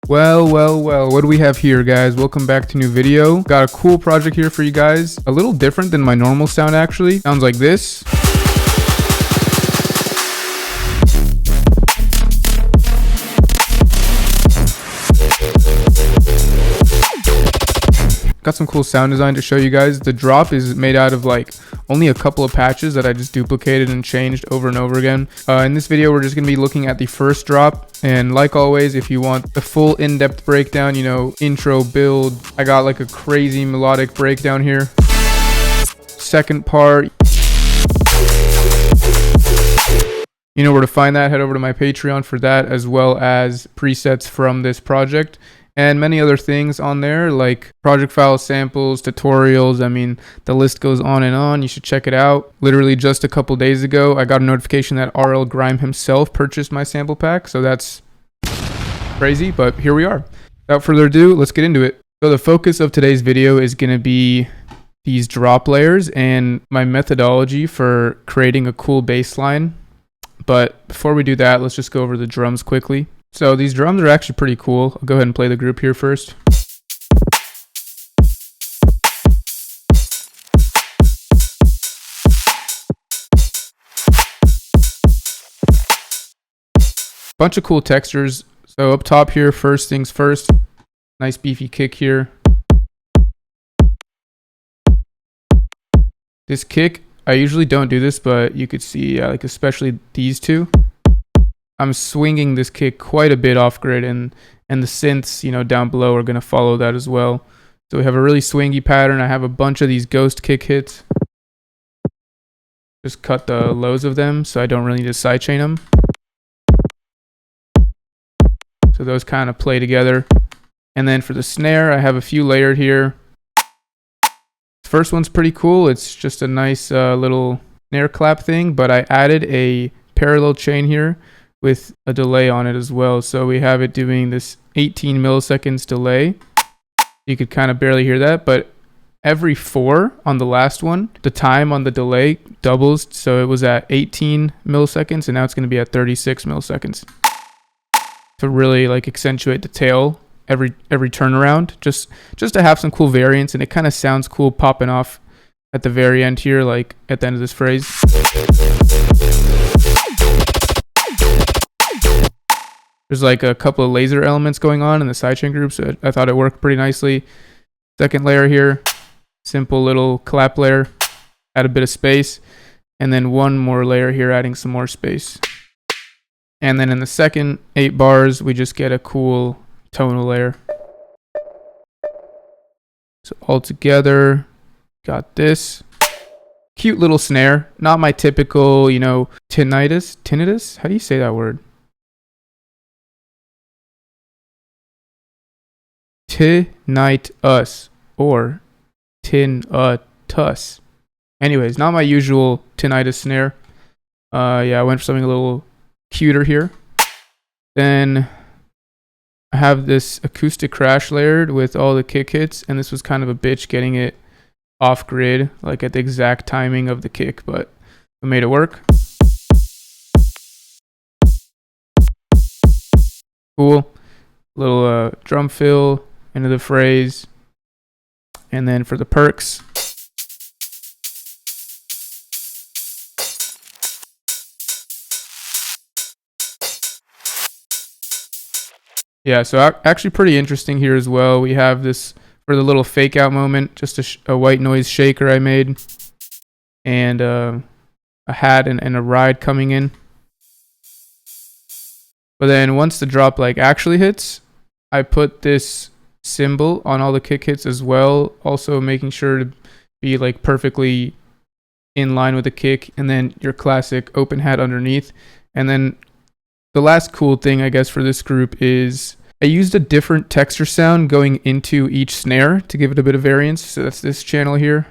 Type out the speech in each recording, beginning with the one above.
Well, what do we have here, guys? Welcome back to a new video. Got a cool project here for you guys. A little different than my normal sound, actually. Sounds like this. Got some cool sound design to show you guys. The drop is made out of like only a couple of patches that I just duplicated and changed over and over again. In this video, we're just going to be looking at the first drop. And like always, if you want the full in-depth breakdown, you know, intro, build, I got like a crazy melodic breakdown here. Second part, you know where to find that. Head over to my Patreon for that, as well as presets from this project. And many other things on there, like project files, samples, tutorials. I mean, the list goes on and on. You should check it out. Literally just a couple days ago, I got a notification that RL Grime himself purchased my sample pack. So that's crazy, but here we are. Without further ado, let's get into it. So the focus of today's video is going to be these drop layers and my methodology for creating a cool bass line. But before we do that, let's just go over the drums quickly. So these drums are actually pretty cool. I'll go ahead and play the group here first. Bunch of cool textures. So up top here, first things first, nice beefy kick here. This kick, I usually don't do this, but you could see like especially these two. I'm swinging this kick quite a bit off grid, and the synths, you know, down below are going to follow that as well. So we have a really swingy pattern. I have a bunch of these ghost kick hits. Just cut the lows of them so I don't really need to sidechain them. So those kind of play together. And then for the snare, I have a few layered here. The first one's pretty cool. It's just a nice little snare clap thing, but I added a parallel chain here with a delay on it as well. So we have it doing this 18 milliseconds delay. You could kind of barely hear that, but every 4 on the last one, the time on the delay doubles. So it was at 18 milliseconds and now it's going to be at 36 milliseconds to really like accentuate the tail every turnaround, just to have some cool variants. And it kind of sounds cool popping off at the very end here, like at the end of this phrase. There's like a couple of laser elements going on in the sidechain group, so I thought it worked pretty nicely. Second layer here, simple little clap layer, add a bit of space, and then one more layer here, adding some more space. And then in the second 8 bars, we just get a cool tonal layer. So all together, got this cute little snare. Not my typical, you know, tinnitus? How do you say that word? Tinnitus or tinnitus. Anyways, not my usual tinnitus snare. Yeah, I went for something a little cuter here. Then I have this acoustic crash layered with all the kick hits, and this was kind of a bitch getting it off grid, like at the exact timing of the kick, but we made it work. Cool. Little drum fill into the phrase. And then for the perks, yeah, so actually pretty interesting here as well. We have this for the little fake out moment, just a white noise shaker I made, and a hat and a ride coming in. But then once the drop like actually hits, I put this cymbal on all the kick hits as well, also making sure to be like perfectly in line with the kick, and then your classic open hat underneath. And then the last cool thing I guess for this group is I used a different texture sound going into each snare to give it a bit of variance. So that's this channel here.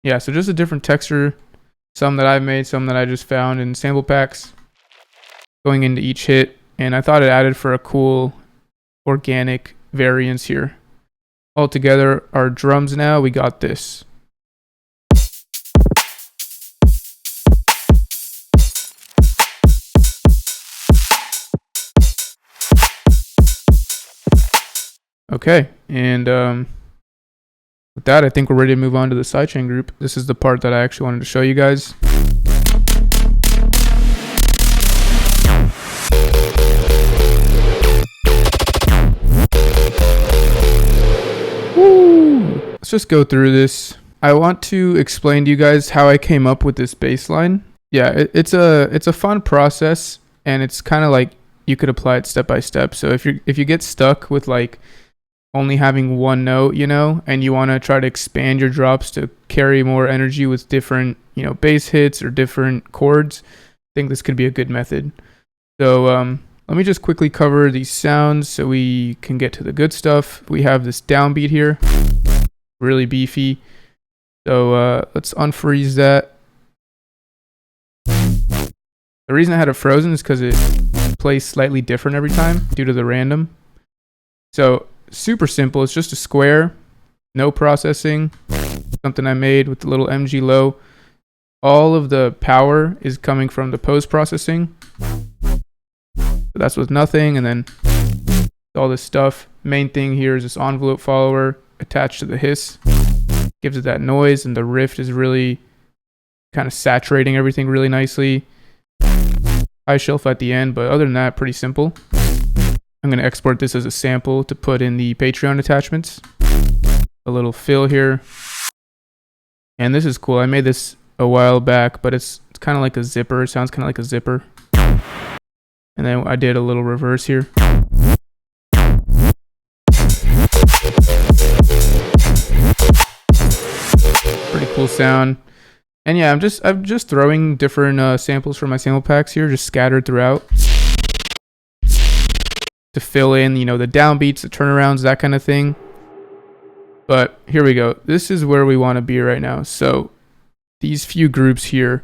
Yeah, so just a different texture, some that I've made, some that I just found in sample packs going into each hit. And I thought it added for a cool organic variance here. All together, our drums now, we got this. Okay, and with that, I think we're ready to move on to the sidechain group. This is the part that I actually wanted to show you guys. Woo! Let's just go through this. I want to explain to you guys how I came up with this bassline. Yeah, it's a fun process, and it's kind of like you could apply it step by step. So if you get stuck with like only having one note, you know, and you want to try to expand your drops to carry more energy with different, you know, bass hits or different chords, I think this could be a good method. So let me just quickly cover these sounds so we can get to the good stuff. We have this downbeat here, really beefy. So let's unfreeze that. The reason I had it frozen is because it plays slightly different every time due to the random. So super simple. It's just a square, no processing, something I made with the little MG low. All of the power is coming from the post processing. So that's with nothing, and then all this stuff. Main thing here is this envelope follower attached to the hiss. Gives it that noise, and the riff is really kind of saturating everything really nicely. High shelf at the end, but other than that, pretty simple. I'm going to export this as a sample to put in the Patreon attachments. A little fill here. And this is cool. I made this a while back, but it's kind of like a zipper. It sounds kind of like a zipper. And then I did a little reverse here. Pretty cool sound. And yeah, I'm just throwing different samples from my sample packs here, just scattered throughout, to fill in, you know, the downbeats, the turnarounds, that kind of thing. But here we go. This is where we want to be right now. So these few groups here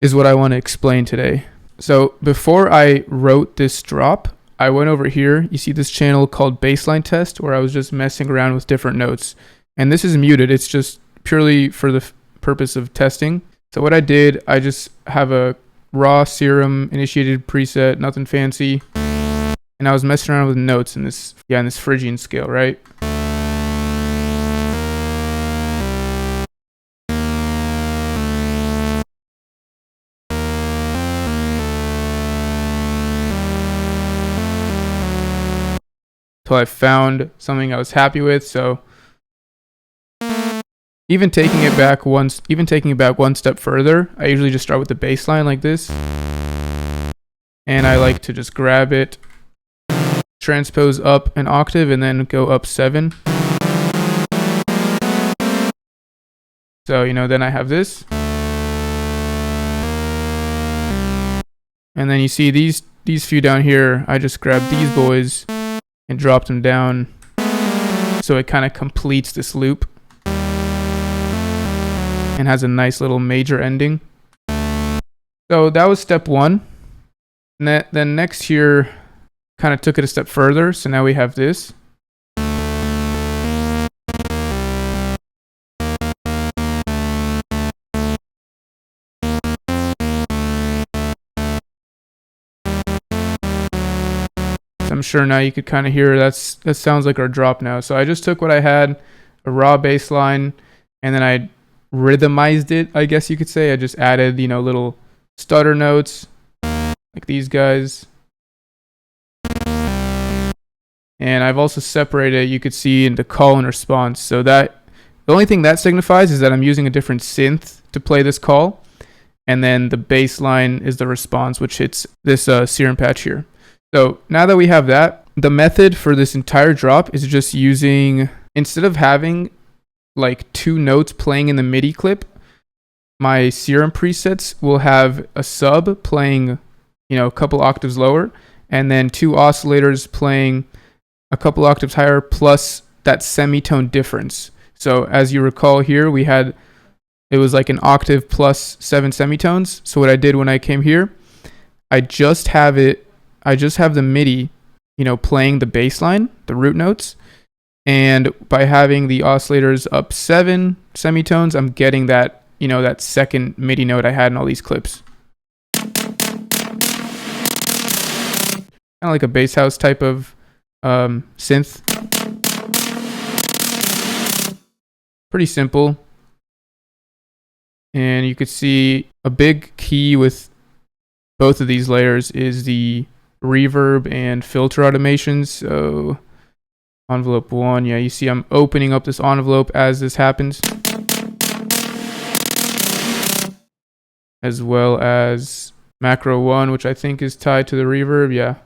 is what I want to explain today. So before I wrote this drop, I went over here. You see this channel called Bassline Test, where I was just messing around with different notes. And this is muted. It's just purely for the purpose of testing. So what I did, I just have a raw serum initiated preset, nothing fancy. And I was messing around with notes in this Phrygian scale, right? Till I found something I was happy with. So even taking it back one step further, I usually just start with the bass line like this. And I like to just grab it, transpose up an octave, and then go up 7. So, you know, then I have this. And then you see these few down here, I just grabbed these boys and dropped them down. So it kind of completes this loop and has a nice little major ending. So that was step 1. And then next here, kind of took it a step further. So now we have this. I'm sure now you could kind of hear that sounds like our drop now. So I just took what I had, a raw bass line, and then I rhythmized it, I guess you could say. I just added, you know, little stutter notes like these guys. And I've also separated, you could see, into call and response. So that the only thing that signifies is that I'm using a different synth to play this call. And then the bass line is the response, which hits this serum patch here. So now that we have that, the method for this entire drop is just using, instead of having like 2 notes playing in the MIDI clip, my serum presets will have a sub playing, you know, a couple octaves lower, and then 2 oscillators playing a couple octaves higher, plus that semitone difference. So as you recall here, it was like an octave plus 7 semitones. So what I did when I came here, I just have the MIDI, you know, playing the bass line, the root notes. And by having the oscillators up 7 semitones, I'm getting that, you know, that second MIDI note I had in all these clips. Kind of like a bass house type of synth. Pretty simple. And you could see a big key with both of these layers is the reverb and filter automations. So envelope 1, yeah, you see I'm opening up this envelope as this happens, as well as macro 1, which I think is tied to the reverb, yeah.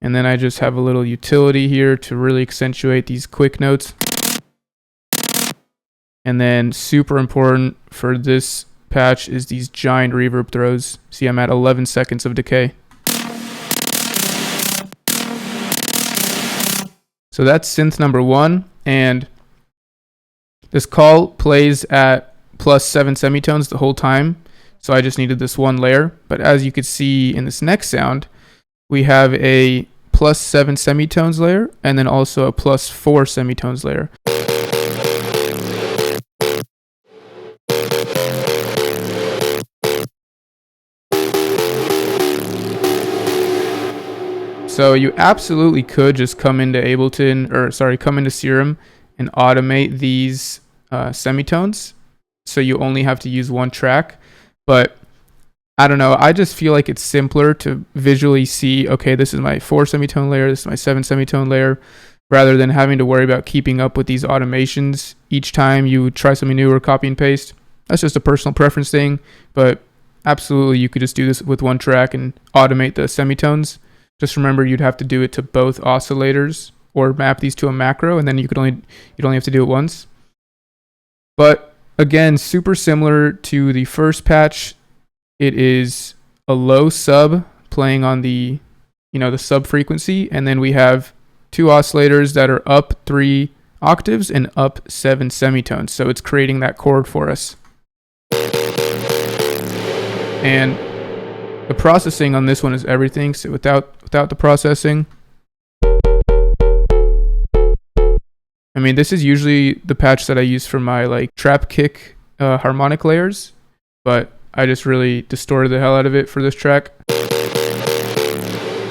And then I just have a little utility here to really accentuate these quick notes. And then super important for this patch is these giant reverb throws. See, I'm at 11 seconds of decay. So that's synth number 1, and this call plays at +7 semitones the whole time, so I just needed this one layer. But as you could see in this next sound, we have a +7 semitones layer, and then also a +4 semitones layer. So you absolutely could just come into come into Serum and automate these semitones. So you only have to use one track. But I don't know, I just feel like it's simpler to visually see, okay, this is my 4 semitone layer, this is my 7 semitone layer, rather than having to worry about keeping up with these automations each time you try something new or copy and paste. That's just a personal preference thing, but absolutely you could just do this with one track and automate the semitones. Just remember you'd have to do it to both oscillators or map these to a macro, and then you'd only have to do it once. But again, super similar to the first patch. It is a low sub playing on the sub frequency, and then we have 2 oscillators that are up 3 octaves and up 7 semitones. So it's creating that chord for us. And the processing on this one is everything. So without the processing, I mean, this is usually the patch that I use for my like trap kick harmonic layers, but I just really distorted the hell out of it for this track.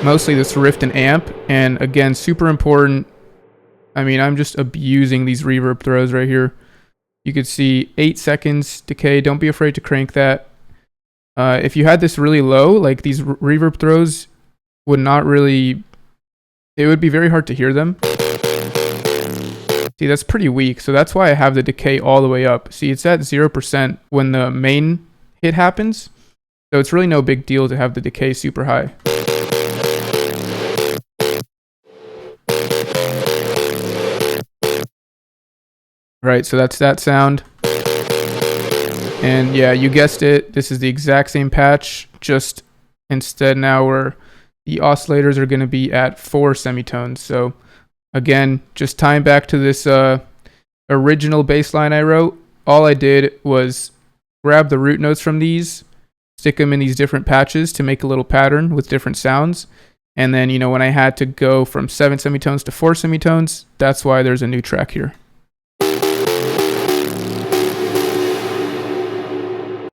Mostly this rift and amp, and again, super important. I mean, I'm just abusing these reverb throws right here. You could see 8 seconds decay. Don't be afraid to crank that. If you had this really low, like these reverb throws would not really, it would be very hard to hear them. See, that's pretty weak. So that's why I have the decay all the way up. See, it's at 0% when the main hit happens. So it's really no big deal to have the decay super high. Right, so that's that sound. And yeah, you guessed it, this is the exact same patch, just instead now where the oscillators are going to be at 4 semitones. So again, just tying back to this original bass line I wrote, all I did was grab the root notes from these, stick them in these different patches to make a little pattern with different sounds. And then, when I had to go from 7 semitones to 4 semitones, that's why there's a new track here.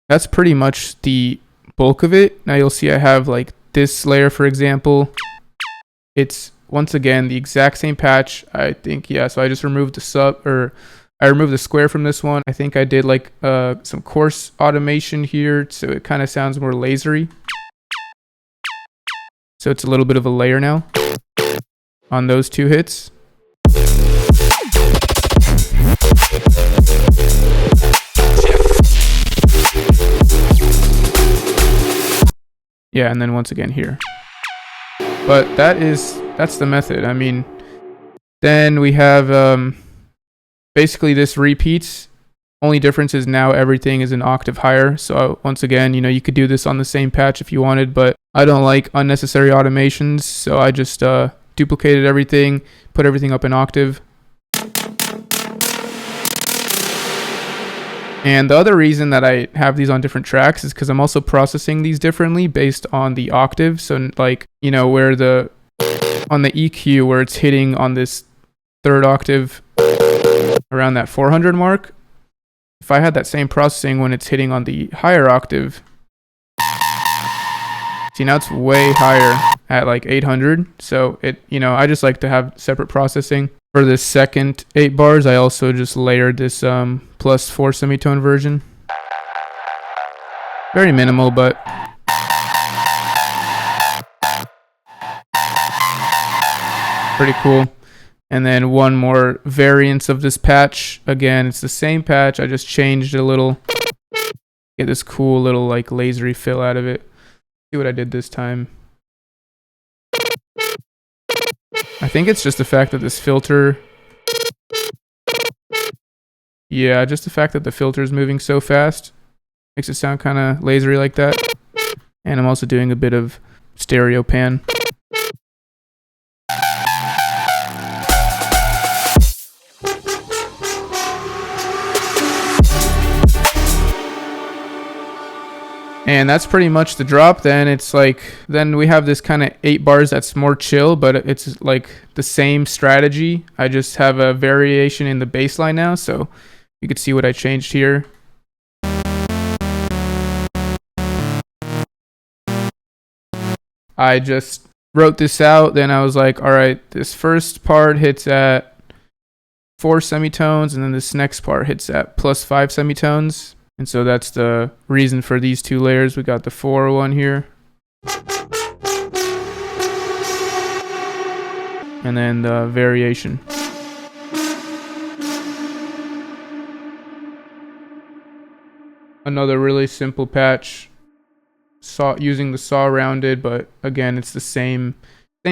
That's pretty much the bulk of it. Now you'll see I have like this layer, for example. It's once again the exact same patch, I think. Yeah, so I just removed the I removed the square from this one. I think I did like some coarse automation here, so it kind of sounds more lasery. So it's a little bit of a layer now on those 2 hits. Yeah, and then once again here. But that's the method. I mean, then we have basically this repeats. Only difference is now everything is an octave higher. So once again, you could do this on the same patch if you wanted, but I don't like unnecessary automations, so I just duplicated everything, put everything up an octave. And the other reason that I have these on different tracks is because I'm also processing these differently based on the octave. So like, where on the EQ where it's hitting on this 3rd octave around that 400 mark, if I had that same processing when it's hitting on the higher octave, See, now it's way higher at like 800. So it, you know, I just like to have separate processing. For the second 8 bars, I also just layered this plus 4 semitone version. Very minimal, but pretty cool. And then one more variance of this patch. Again, it's the same patch. I just changed it a little. Get this cool little like lasery fill out of it. See what I did this time. I think it's just the fact that this filter. Yeah, just the fact that the filter is moving so fast makes it sound kind of lasery like that. And I'm also doing a bit of stereo pan. And that's pretty much the drop. Then it's like, then we have this kind of 8 bars that's more chill, but it's like the same strategy. I just have a variation in the bass line now, so you could see what I changed here. I just wrote this out, then I was like, all right, this first part hits at 4 semitones, and then this next part hits at plus 5 semitones. And so that's the reason for these 2 layers. We got the 4 one here. And then the variation. Another really simple patch. Using the saw rounded, but again, it's the same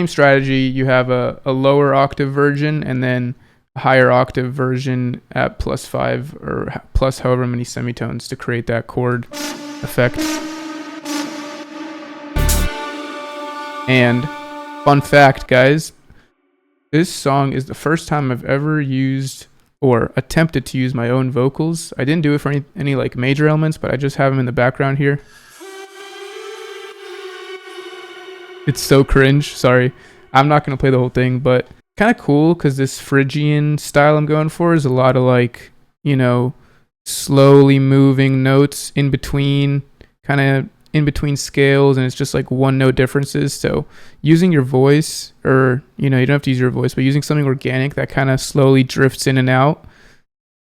strategy. You have a lower octave version and then higher octave version at plus 5 or plus however many semitones to create that chord effect. And fun fact, guys, this song is the first time I've ever used or attempted to use my own vocals. I didn't do it for any like major elements, but I just have them in the background here. It's so cringe, sorry. I'm not gonna play the whole thing, but kind of cool because this Phrygian style I'm going for is a lot of like, you know, slowly moving notes in between, kind of in between scales, and it's just like one note differences. So using your voice, or you know, you don't have to use your voice, but using something organic that kind of slowly drifts in and out,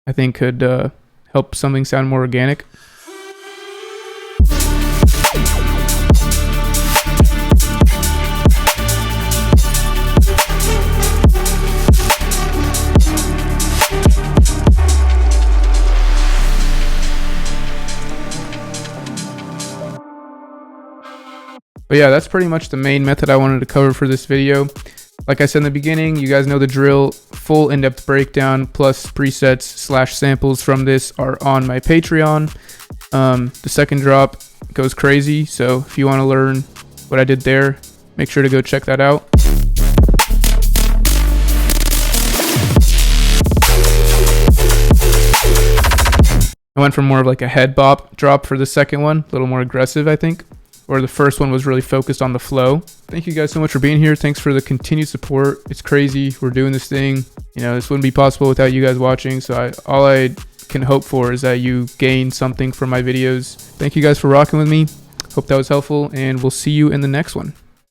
I think could help something sound more organic. But yeah, that's pretty much the main method I wanted to cover for this video. Like I said in the beginning, you guys know the drill. Full in-depth breakdown plus presets / samples from this are on my Patreon. The second drop goes crazy, so if you want to learn what I did there, make sure to go check that out. I went for more of like a head bop drop for the second one, a little more aggressive, I think. Or the first one was really focused on the flow. Thank you guys so much for being here. Thanks for the continued support. It's crazy. We're doing this thing. You know, this wouldn't be possible without you guys watching. So all I can hope for is that you gain something from my videos. Thank you guys for rocking with me. Hope that was helpful, and we'll see you in the next one.